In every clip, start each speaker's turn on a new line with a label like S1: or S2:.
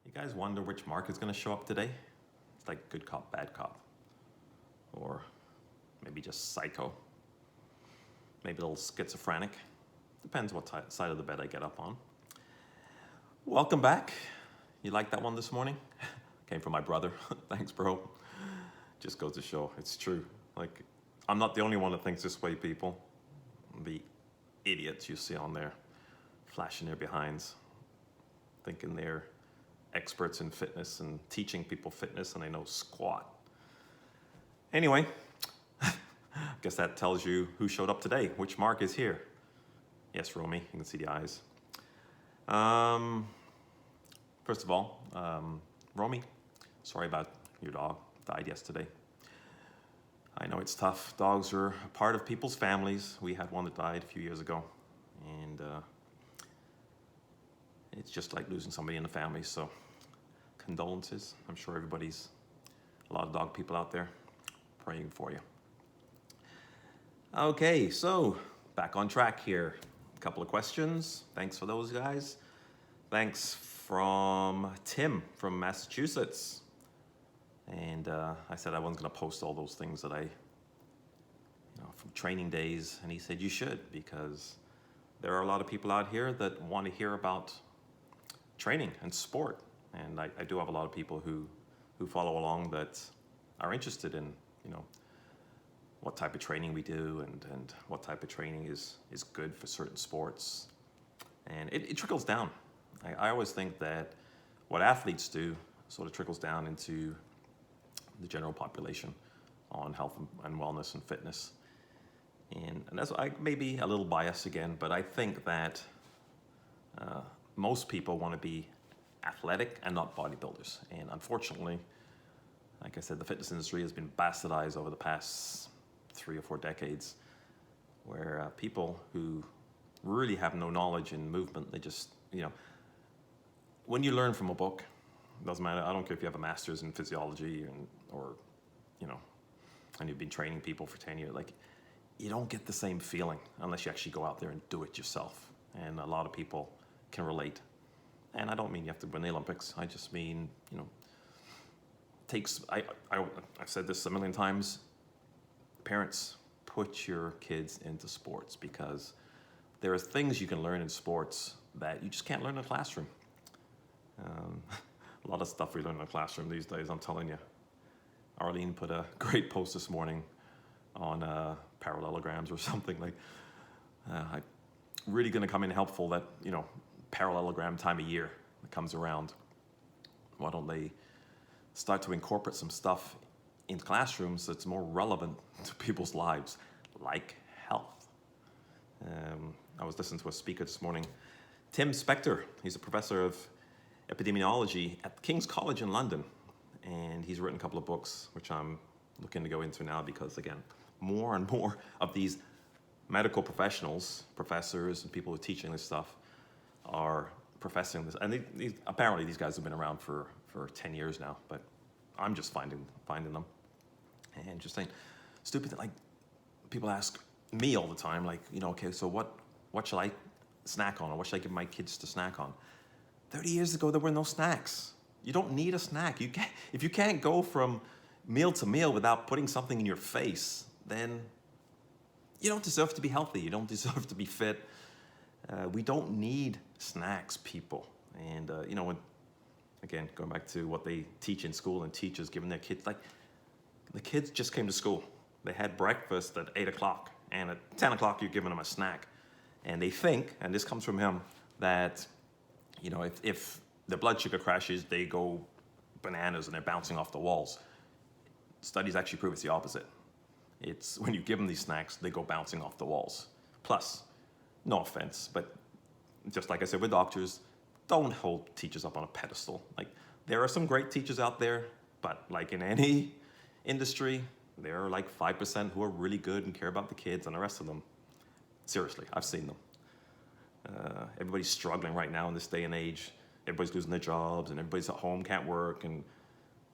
S1: You guys wonder which mark is going to show up today? It's like good cop, bad cop. Or maybe just psycho. Maybe a little schizophrenic. Depends what side of the bed I get up on. Welcome back. You like that one this morning? Came from my brother. Thanks, bro. Just goes to show it's true. Like, I'm not the only one that thinks this way, people. The idiots you see on there, flashing their behinds, thinking they're experts in fitness and teaching people fitness and they know squat. Anyway, I guess that tells you who showed up today. Which Mark is here? Yes, Romy, you can see the eyes. First of all, Romy, sorry about your dog, died yesterday. I know it's tough. Dogs are a part of people's families. We had one that died a few years ago, and it's just like losing somebody in the family, so condolences. I'm sure everybody's, a lot of dog people out there praying for you. Okay, so back on track here. A couple of questions. Thanks for those guys. Thanks from Tim from Massachusetts. And I said I wasn't going to post all those things that from training days. And he said, you should, because there are a lot of people out here that want to hear about training and sport. And I do have a lot of people who follow along that are interested in, what type of training we do and what type of training is good for certain sports. And it trickles down. I always think that what athletes do sort of trickles down into the general population on health and wellness and fitness. And that's, I may be a little biased again, but I think that most people want to be athletic and not bodybuilders. And unfortunately, like I said, the fitness industry has been bastardized over the past 3 or 4 decades, where people who really have no knowledge in movement, they just, when you learn from a book, doesn't matter. I don't care if you have a master's in physiology or and you've been training people for 10 years. Like, you don't get the same feeling unless you actually go out there and do it yourself. And a lot of people can relate. And I don't mean you have to win the Olympics. I just mean, I've said this a million times. Parents, put your kids into sports, because there are things you can learn in sports that you just can't learn in a classroom. A lot of stuff we learn in the classroom these days, I'm telling you. Arlene put a great post this morning on parallelograms or something. Like, really going to come in helpful that, parallelogram time of year that comes around. Why don't they start to incorporate some stuff in classrooms that's more relevant to people's lives, like health? I was listening to a speaker this morning, Tim Spector. He's a professor of epidemiology at King's College in London, and he's written a couple of books, which I'm looking to go into now, because again, more and more of these medical professionals, professors, and people who are teaching this stuff are professing this. And apparently these guys have been around for 10 years now, but I'm just finding them and just saying stupid, like, people ask me all the time, like, okay, so what shall I snack on, or what should I give my kids to snack on? 30 years ago, there were no snacks. You don't need a snack. If you can't go from meal to meal without putting something in your face, then you don't deserve to be healthy. You don't deserve to be fit. We don't need snacks, people. And, again, going back to what they teach in school, and teachers giving their kids, like, the kids just came to school. They had breakfast at 8 o'clock, and at 10 o'clock, you're giving them a snack. And they think, and this comes from him, that if the blood sugar crashes, they go bananas and they're bouncing off the walls. Studies actually prove it's the opposite. It's when you give them these snacks, they go bouncing off the walls. Plus, no offense, but just like I said with doctors, don't hold teachers up on a pedestal. Like, there are some great teachers out there, but like in any industry, there are like 5% who are really good and care about the kids, and the rest of them, seriously, I've seen them. Everybody's struggling right now in this day and age. Everybody's losing their jobs, and everybody's at home, can't work. And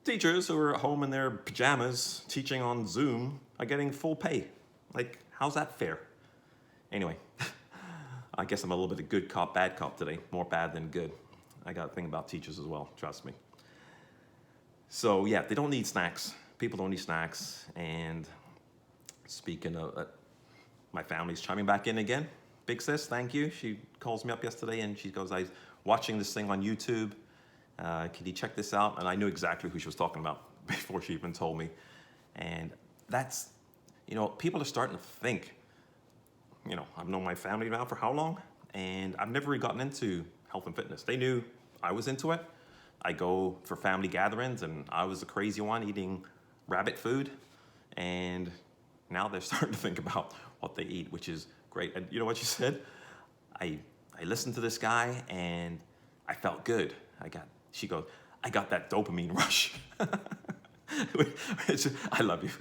S1: teachers who are at home in their pajamas teaching on Zoom are getting full pay. Like, how's that fair? Anyway, I guess I'm a little bit of good cop, bad cop today. More bad than good. I got a thing about teachers as well, trust me. So yeah, they don't need snacks. People don't need snacks. And speaking of, my family's chiming back in again. Big sis, thank you. She calls me up yesterday and she goes, I was watching this thing on YouTube. Can you check this out? And I knew exactly who she was talking about before she even told me. And that's, people are starting to think, I've known my family now for how long? And I've never really gotten into health and fitness. They knew I was into it. I go for family gatherings and I was the crazy one eating rabbit food. And now they're starting to think about what they eat, which is great. And you know what she said? I listened to this guy and I felt good. She goes, I got that dopamine rush. I love you.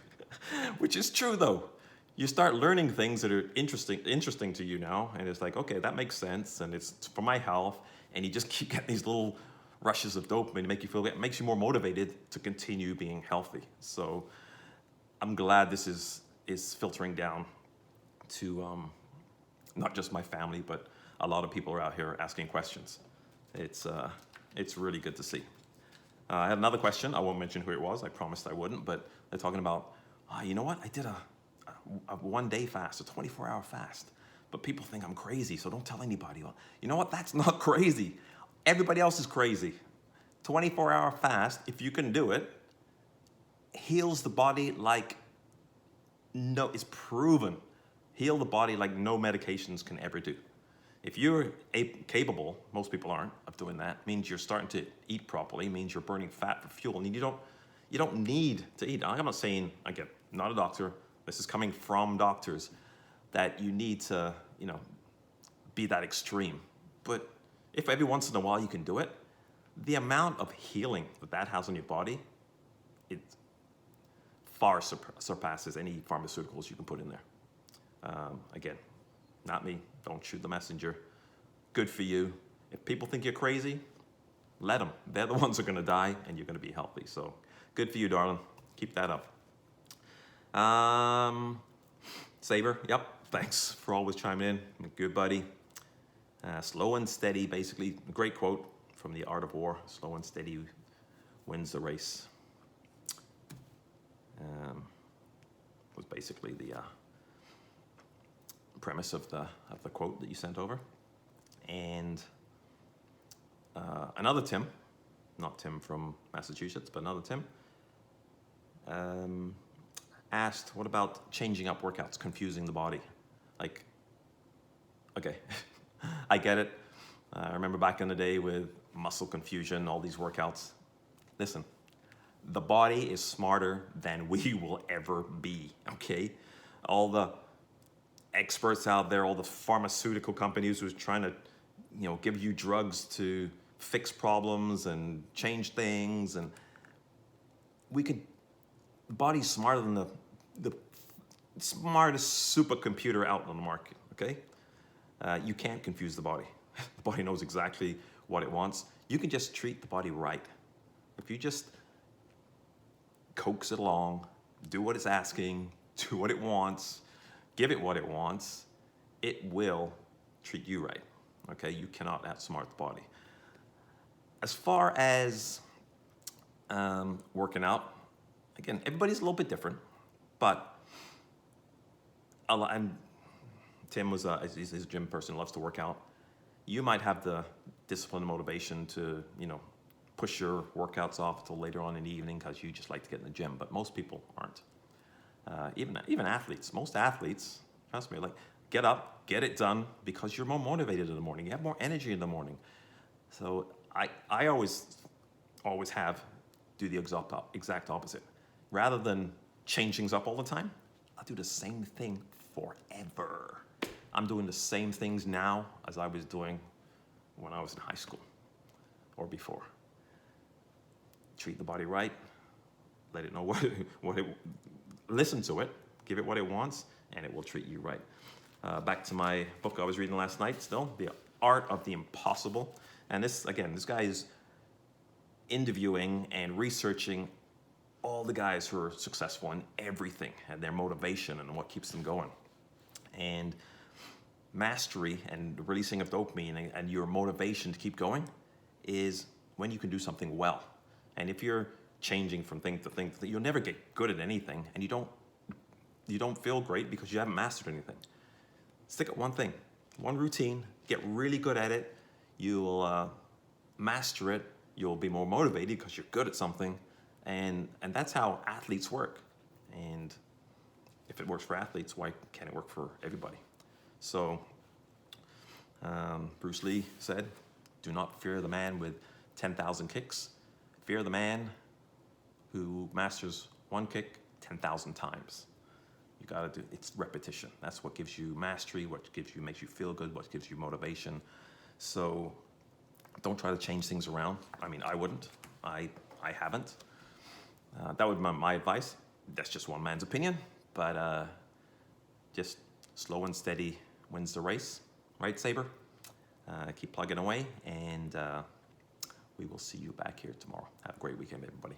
S1: Which is true though. You start learning things that are interesting to you now, and it's like, okay, that makes sense, and it's for my health, and you just keep getting these little rushes of dopamine to make you feel, it makes you more motivated to continue being healthy. So I'm glad this is filtering down to not just my family, but a lot of people are out here asking questions. It's really good to see. I had another question. I won't mention who it was. I promised I wouldn't, but they're talking about, you know what? I did a 1-day fast, a 24-hour fast, but people think I'm crazy, so don't tell anybody. Well, you know what? That's not crazy. Everybody else is crazy. 24-hour fast, if you can do it, heals the body like it's proven. Heal the body like no medications can ever do. If you're capable, most people aren't, of doing that, means you're starting to eat properly, means you're burning fat for fuel, and you don't need to eat. I'm not saying, again, not a doctor, this is coming from doctors, that you need to, be that extreme. But if every once in a while you can do it, the amount of healing that has on your body, it far surpasses any pharmaceuticals you can put in there. Again, not me. Don't shoot the messenger. Good for you. If people think you're crazy, let them. They're the ones who are going to die, and you're going to be healthy. So good for you, darling. Keep that up. Saber, yep. Thanks for always chiming in. Good buddy. Slow and steady, basically. Great quote from The Art of War. Slow and steady wins the race. Was basically the premise of the quote that you sent over. And another Tim, not Tim from Massachusetts, but another Tim, asked, what about changing up workouts, confusing the body? Like, okay, I get it. I remember back in the day with muscle confusion, all these workouts. Listen, the body is smarter than we will ever be, okay? All the experts out there, all the pharmaceutical companies who's trying to, give you drugs to fix problems and change things, and the body's smarter than the smartest supercomputer out on the market, okay? You can't confuse the body. The body knows exactly what it wants. You can just treat the body right. If you just coax it along, do what it's asking, do what it wants, give it what it wants, it will treat you right, okay? You cannot outsmart the body. As far as working out, again, everybody's a little bit different, but Tim he's a gym person, loves to work out. You might have the discipline and motivation to, push your workouts off until later on in the evening because you just like to get in the gym, but most people aren't. Even athletes, most athletes, trust me, like get up, get it done because you're more motivated in the morning. You have more energy in the morning. So I always do the exact opposite. Rather than change things up all the time, I'll do the same thing forever. I'm doing the same things now as I was doing when I was in high school or before. Treat the body right, let it know listen to it, give it what it wants, and it will treat you right. Back to my book I was reading last night still, The Art of the Impossible. And this guy is interviewing and researching all the guys who are successful in everything and their motivation and what keeps them going. And mastery and releasing of dopamine and your motivation to keep going is when you can do something well. And if you're changing from thing to thing, you'll never get good at anything, and you don't feel great because you haven't mastered anything. Stick at one thing, one routine, get really good at it. You'll master it. You'll be more motivated because you're good at something, and that's how athletes work. And if it works for athletes, why can't it work for everybody? So Bruce Lee said, "Do not fear the man with 10,000 kicks. Fear the man who masters one kick 10,000 times." You gotta do, it's repetition. That's what gives you mastery, makes you feel good, what gives you motivation. So don't try to change things around. I mean, I wouldn't. I haven't. That would be my advice. That's just one man's opinion, but just slow and steady wins the race, right, Saber? Keep plugging away, and we will see you back here tomorrow. Have a great weekend, everybody.